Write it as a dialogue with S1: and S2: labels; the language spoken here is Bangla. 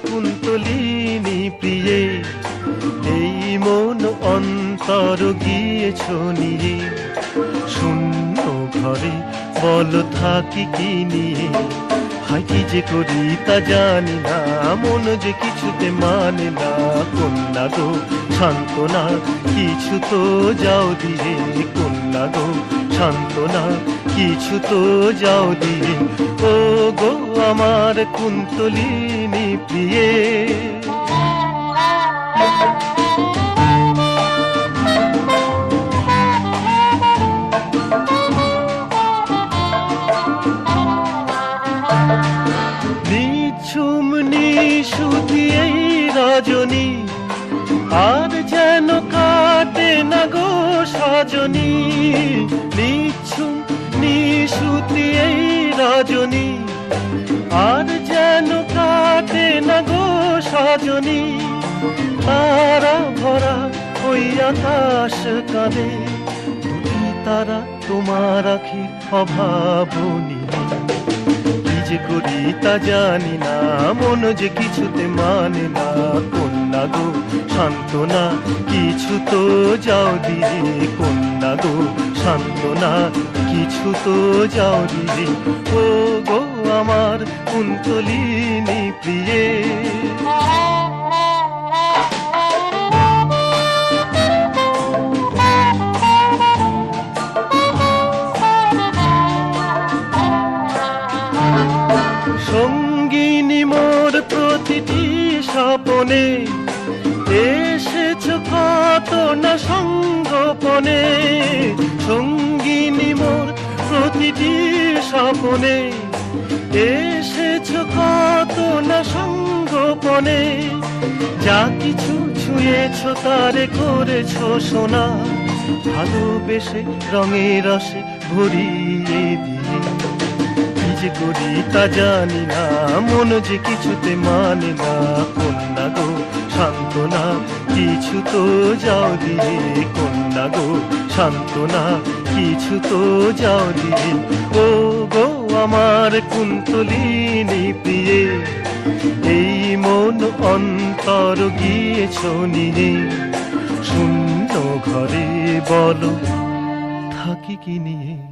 S1: কুন্তলিনী প্রিয়ে, এই মন অন্তর গিয়েছ নিয়ে, শূন্য ঘরে বল থাকি কি নিয়ে। হায় কি যে করি তা জানি না, মন যে কিছুতে মানে না। কন্যা গো সান্ত্বনা কিছু তো যাও দিয়ে, কন্যা গো সান্ত্বনা কিছু তো যাও দিয়ে। ও গো আমার কুন্তলিনী প্রিয়ে। নিঝুম নিশুতি এই রজনী, আর যেন কাটে না গো সজনী। নিঝুম নিশুতি এই রজনী, আর যেন কাটে না গো সজনী। তারা ভরা ওই আকাশ কাঁদে, দুটি তারা তোমার আখির অভাবনী। কি যে করি তা জানি না, মন যে কিছুতে মানে না। কন্যা গো সান্ত্বনা কিছু তো যাও দিয়ে, কন্যা গো সান্ত্বনা কিছু তো যাও দিয়ে। ও গো আমার কুন্তলিনী প্রিয়ে। সঙ্গিনী মোর প্রতিটি স্বপনে, এসেছ কত না সঙ্গোপনে। সঙ্গিনী মোর প্রতিটি স্বপনে, এসেছ কত না সঙ্গোপনে। যা কিছু ছুঁয়েছ তারে করেছ সোনা, ভালোবেসে রঙে রসে ভরিয়ে দিয়ে। কি যে করি তা জানি না, মন যে কিছুতে মানে না। কন্যা গো সান্ত্বনা কিছু তো যাও দিয়ে, কন্যা গো সান্ত্বনা কিছু তো যাও দিয়ে। ও গো আমার কুন্তলিনী প্রিয়ে, এই মন অন্তর গিয়েছ নিয়ে, শূন্য ঘরে বলো থাকি কি নিয়ে।